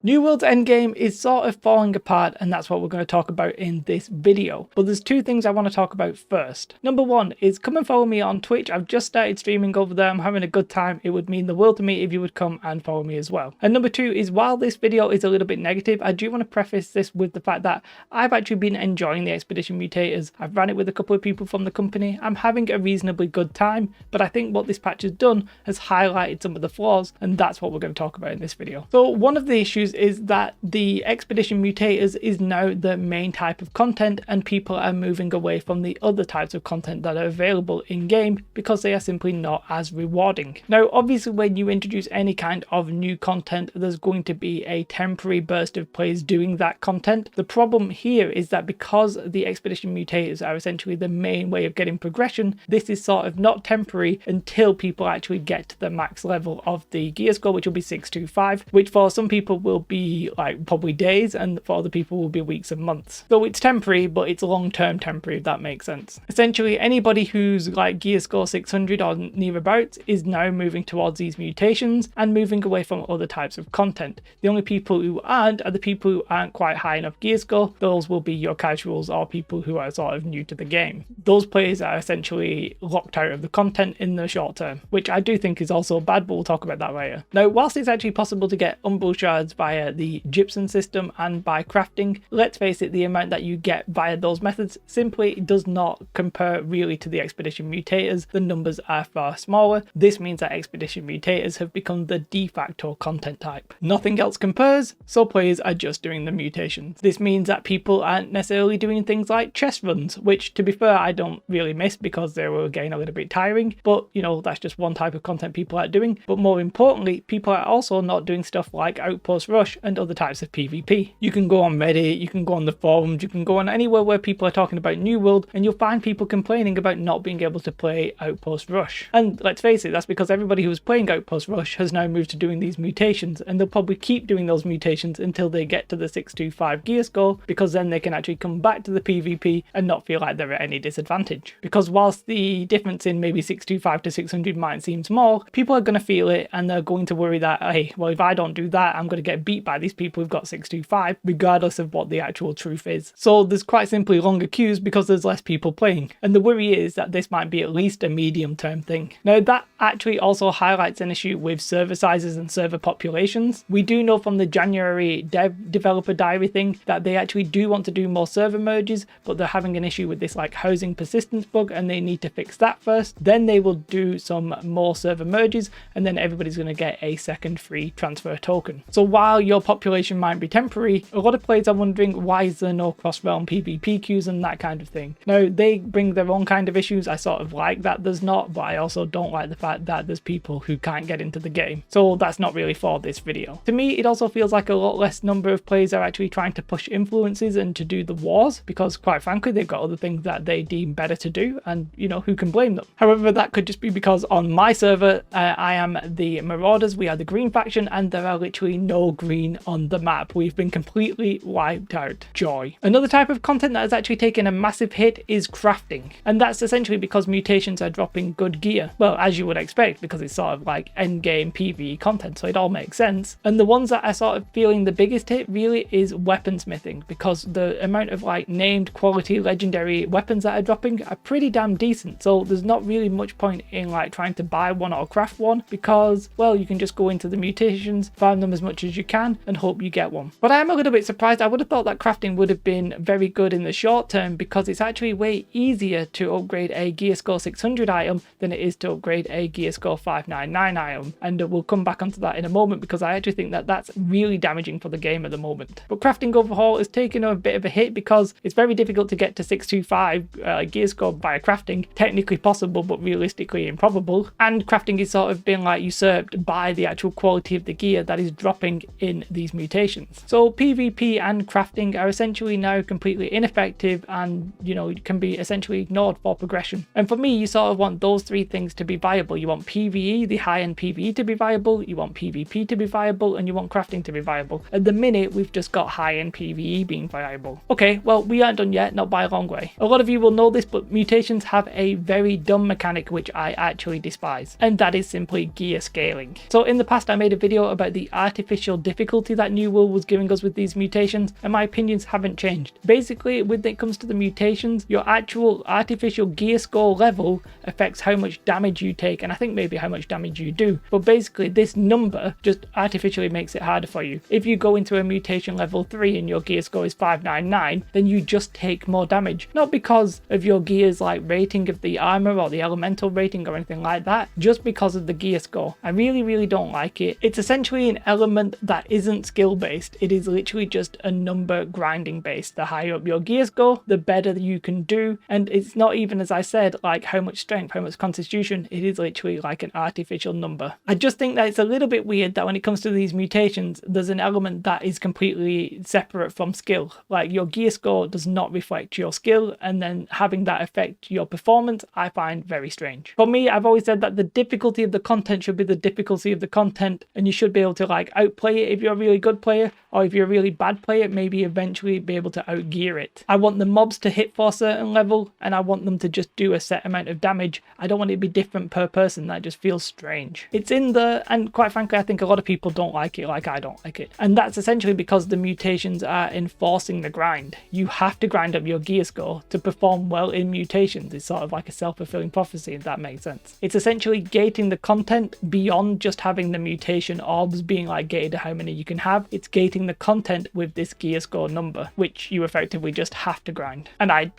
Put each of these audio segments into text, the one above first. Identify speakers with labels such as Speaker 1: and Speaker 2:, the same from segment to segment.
Speaker 1: New World's Endgame is sort of falling apart, and that's what we're going to talk about in this video. But there's two things I want to talk about first. Number one is come and follow me on Twitch. I've just started streaming over there. I'm having a good time. It would mean the world to me if you would come and follow me as well. And number two is while this video is a little bit negative, I do want to preface this with the fact that I've actually been enjoying the Expedition Mutators. I've ran it with a couple of people from the company. I'm having a reasonably good time, but I think what this patch has done has highlighted some of the flaws, and that's what we're going to talk about in this video. So one of the issues is that the Expedition Mutators is now the main type of content, and people are moving away from the other types of content that are available in game because they are simply not as rewarding. Now obviously when you introduce any kind of new content, there's going to be a temporary burst of players doing that content. The problem here is that because the Expedition Mutators are essentially the main way of getting progression, this is sort of not temporary until people actually get to the max level of the gear score, which will be 625, which for some people will be like probably days, and for other people will be weeks and months. So it's temporary, but it's long-term temporary, if that makes sense. Essentially anybody who's like gear score 600 or nearabouts is now moving towards these mutations and moving away from other types of content. The only people who aren't are the people who aren't quite high enough gear score. Those will be your casuals or people who are sort of new to the game. Those players are essentially locked out of the content in the short term, which I do think is also bad, but we'll talk about that later. Now whilst it's actually possible to get umbral shards via the gypsum system and by crafting, let's face it, the amount that you get via those methods simply does not compare really to the Expedition Mutators. The numbers are far smaller. This means that Expedition Mutators have become the de facto content type. Nothing else compares, so players are just doing the mutations. This means that people aren't necessarily doing things like chest runs, which to be fair I don't really miss because they were again a little bit tiring, but you know, that's just one type of content people are doing. But more importantly, people are also not doing stuff like Outpost Rush and other types of PvP. You can go on Reddit, you can go on the forums, you can go on anywhere where people are talking about New World, and you'll find people complaining about not being able to play Outpost Rush. And let's face it, that's because everybody who was playing Outpost Rush has now moved to doing these mutations, and they'll probably keep doing those mutations until they get to the 625 gear score, because then they can actually come back to the PvP and not feel like they're at any disadvantage. Because whilst the difference in maybe 625 to 600 might seem small, people are going to feel it, and they're going to worry that, hey, well if I don't do that, I'm going to get beat by these people who've got 625, regardless of what the actual truth is. So there's quite simply longer queues because there's less people playing, and the worry is that this might be at least a medium term thing. Now that actually also highlights an issue with server sizes and server populations. We do know from the January developer diary thing that they actually do want to do more server merges, but they're having an issue with this like housing persistence bug, and they need to fix that first. Then they will do some more server merges, and then everybody's going to get a second free transfer token. So while your population might be temporary, a lot of players are wondering why is there no cross-realm PvP queues and that kind of thing. Now they bring their own kind of issues. I sort of like that there's not, but I also don't like the fact that there's people who can't get into the game. So that's not really for this video. To me, it also feels like a lot less number of players are actually trying to push influences and to do the wars, because quite frankly they've got other things that they deem better to do, and you know, who can blame them? However, that could just be because on my server I am the Marauders, we are the green faction, and there are literally no green on the map. We've been completely wiped out. Joy. Another type of content that has actually taken a massive hit is crafting, and that's essentially because mutations are dropping good gear. Well, as you would expect, because it's sort of like endgame PvE content, so it all makes sense. And the ones that are sort of feeling the biggest hit really is weaponsmithing, because the amount of like named quality legendary weapons that are dropping are pretty damn decent. So there's not really much point in like trying to buy one or craft one, because well, you can just go into the mutations, farm them as much as you can, and hope you get one. But I am a little bit surprised. I would have thought that crafting would have been very good in the short term, because it's actually way easier to upgrade a gear score 600 item than it is to upgrade a gear score 599 item, and we'll come back onto that in a moment, because I actually think that that's really damaging for the game at the moment. But crafting overhaul is taking a bit of a hit because it's very difficult to get to 625 gear score via crafting. Technically possible, but realistically improbable, and crafting is sort of being like usurped by the actual quality of the gear that is dropping in these mutations. So PvP and crafting are essentially now completely ineffective, and you know, can be essentially ignored for progression. And for me, you sort of want those three things to be viable. You want PvE, the high-end PvE, to be viable, you want PvP to be viable, and you want crafting to be viable. At the minute, we've just got high-end PvE being viable. Okay, well, we aren't done yet, not by a long way. A lot of you will know this, but mutations have a very dumb mechanic which I actually despise, and that is simply gear scaling. So in the past I made a video about the artificial difficulty that New World was giving us with these mutations, and my opinions haven't changed. Basically, when it comes to the mutations, your actual artificial gear score level affects how much damage you take, and I think maybe how much damage you do. But basically, this number just artificially makes it harder for you. If you go into a mutation level 3 and your gear score is 599, then you just take more damage. Not because of your gear's like rating of the armor or the elemental rating or anything like that, just because of the gear score. I really don't like it. It's essentially an element that isn't skill based. It is literally just a number grinding based. The higher up your gear score, the better you can do. And it's not even, as I said, like how much strength, how much constitution. It is literally like an artificial number. I just think that it's a little bit weird that when it comes to these mutations, there's an element that is completely separate from skill. Like your gear score does not reflect your skill, and then having that affect your performance, I find very strange. For me, I've always said that the difficulty of the content should be the difficulty of the content, and you should be able to like outplay it if you're a really good player, or if you're a really bad player, maybe eventually be able to outgear it. I want the mobs to hit for a certain level, and I want them to just do a set amount of damage. I don't want it to be different per person. That just feels strange. It's in there, and quite frankly, I think a lot of people don't like it like I don't like it. And that's essentially because the mutations are enforcing the grind. You have to grind up your gear score to perform well in mutations. It's sort of like a self-fulfilling prophecy, if that makes sense. It's essentially gating the content beyond just having the mutation orbs being like gated to how many you can have. It's gating the content with this gear score number, which you effectively just have to grind. And I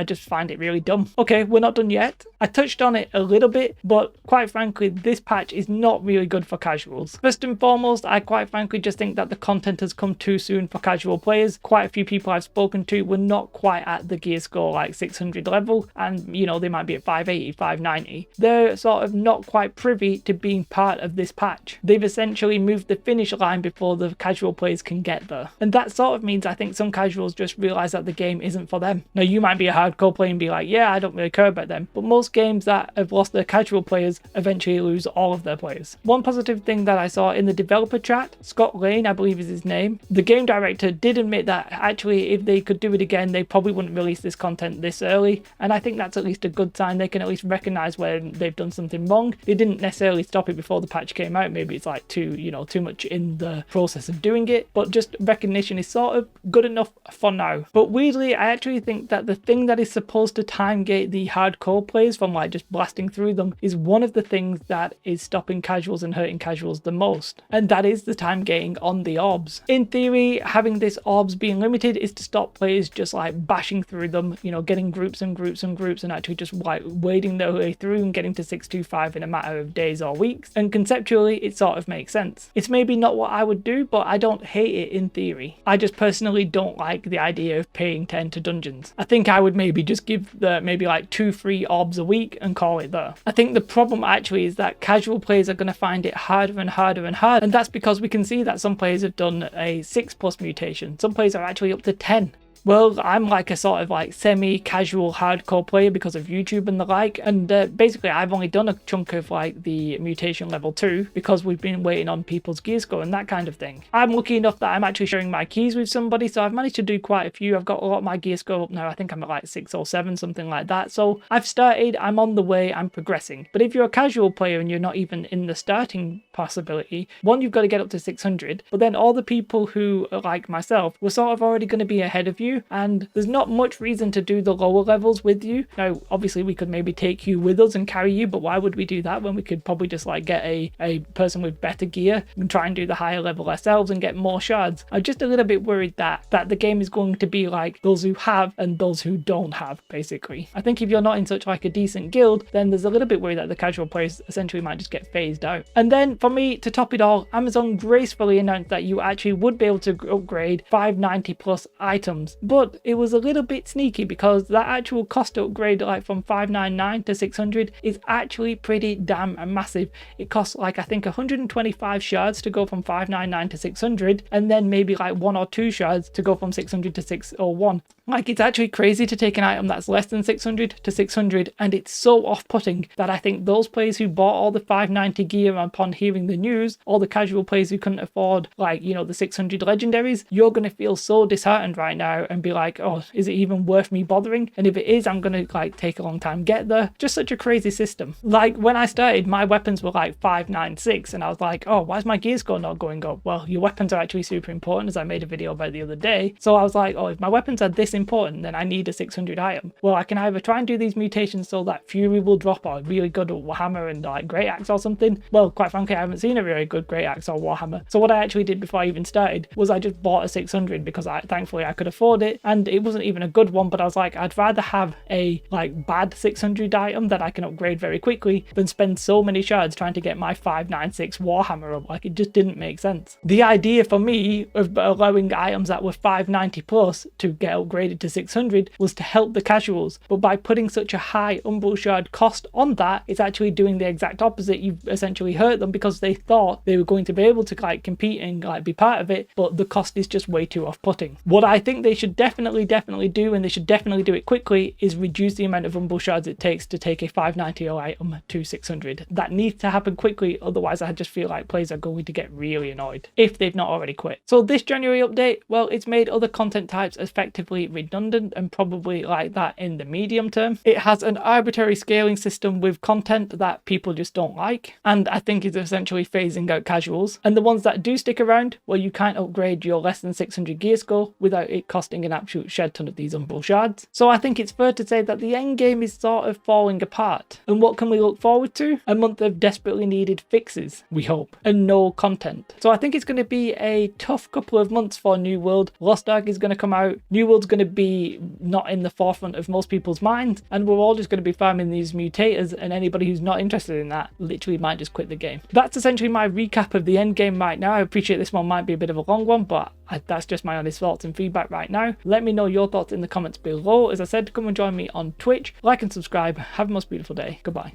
Speaker 1: just find it really dumb. Okay, we're not done yet. I touched on it a little bit, but quite frankly, this patch is not really good for casuals. First and foremost, I quite frankly just think that the content has come too soon for casual players. Quite a few people I've spoken to were not quite at the gear score like 600 level, and you know, they might be at 580, 590. They're sort of not quite privy to being part of this patch. They've essentially moved the finish line before the casual players can get there. And that sort of means I think some casuals just realize that the game isn't for them. Now, you might be a hardcore player and be like, yeah, I don't really care about them. But most games that have lost their casual players eventually lose all of their players. One positive thing that I saw in the developer chat, Scott Lane, I believe is his name, the game director did admit that actually if they could do it again, they probably wouldn't release this content this early. And I think that's at least a good sign. They can at least recognize when they've done something wrong. They didn't necessarily stop it before the patch came out. Maybe it's like too much in the process of doing it, but just recognition is sort of good enough for now. But weirdly, I actually think that the thing that is supposed to time gate the hardcore players from like just blasting through them is one of the things that is stopping casuals and hurting casuals the most, and that is the time gating on the orbs. In theory, having this orbs being limited is to stop players just like bashing through them, you know, getting groups and groups and groups and actually just like wading their way through and getting to 625 in a matter of days or weeks. And conceptually, it sort of makes sense. It's maybe not what I would do, but I don't hate it in theory. I just personally don't like the idea of paying 10 to dungeons. I think I would maybe just give the maybe like 2 free orbs a week and call it there. I think the problem actually is that casual players are going to find it harder and harder and harder, and that's because we can see that some players have done a 6+ mutation. Some players are actually up to 10. Well, I'm like a sort of like semi-casual hardcore player because of YouTube and the like, and basically I've only done a chunk of like the mutation level 2 because we've been waiting on people's gear score and that kind of thing. I'm lucky enough that I'm actually sharing my keys with somebody, so I've managed to do quite a few. I've got a lot of my gear score up now. I think I'm at like 6 or 7, something like that. So I've started, I'm on the way, I'm progressing. But if you're a casual player and you're not even in the starting possibility, one, you've got to get up to 600, but then all the people who are like myself were sort of already going to be ahead of you, and there's not much reason to do the lower levels with you. Now, obviously we could maybe take you with us and carry you, but why would we do that when we could probably just like get a person with better gear and try and do the higher level ourselves and get more shards? I'm just a little bit worried that the game is going to be like those who have and those who don't have, basically. I think if you're not in such like a decent guild, then there's a little bit worried that the casual players essentially might just get phased out. And then for me, to top it all, Amazon gracefully announced that you actually would be able to upgrade 590+ items. But it was a little bit sneaky because that actual cost to upgrade like from 599 to 600 is actually pretty damn massive. It costs like I think 125 shards to go from 599 to 600, and then maybe like 1 or 2 shards to go from 600 to 601. Like, it's actually crazy to take an item that's less than 600 to 600, and it's so off-putting that I think those players who bought all the 590 gear upon hearing the news, all the casual players who couldn't afford, like, you know, the 600 legendaries, you're going to feel so disheartened right now and be like, oh, is it even worth me bothering? And if it is, I'm going to like take a long time to get there. Just such a crazy system. Like, when I started, my weapons were like 596, and I was like, oh, why is my gear score not going up? Well, your weapons are actually super important, as I made a video about the other day. So I was like, oh, if my weapons are this important, then I need a 600 item. Well, I can either try and do these mutations so that Fury will drop, or really good Warhammer and like Great Axe or something. Well, quite frankly, I haven't seen a very good Great Axe or Warhammer. So what I actually did before I even started was I just bought a 600 because thankfully I could afford it, and it wasn't even a good one, but I was like, I'd rather have a like bad 600 item that I can upgrade very quickly than spend so many shards trying to get my 596 Warhammer up. Like, it just didn't make sense. The idea for me of allowing items that were 590 plus to get upgraded to 600 was to help the casuals, but by putting such a high Umbral Shard cost on that, it's actually doing the exact opposite. You've essentially hurt them because they thought they were going to be able to like compete and like be part of it, but the cost is just way too off-putting. What I think they should definitely do, and they should definitely do it quickly, is reduce the amount of Umbral Shards it takes to take a 590 item to 600. That needs to happen quickly, otherwise I just feel like players are going to get really annoyed if they've not already quit. So this January update, well, it's made other content types effectively redundant and probably like that in the medium term. It has an arbitrary scaling system with content that people just don't like, and I think it's essentially phasing out casuals. And the ones that do stick around, well, you can't upgrade your less than 600 gear score without it costing an absolute shed ton of these Umbral Shards. So I think it's fair to say that the endgame is sort of falling apart. And what can we look forward to? A month of desperately needed fixes, we hope, and no content. So I think it's going to be a tough couple of months for New World. Lost Ark is going to come out. New World's going to be not in the forefront of most people's minds, and we're all just going to be farming these mutators, and anybody who's not interested in that literally might just quit the game. That's essentially my recap of the endgame right now. I appreciate this one might be a bit of a long one, but that's just my honest thoughts and feedback right now. Let me know your thoughts in the comments below. As I said, come and join me on Twitch. Like and subscribe. Have a most beautiful day. Goodbye.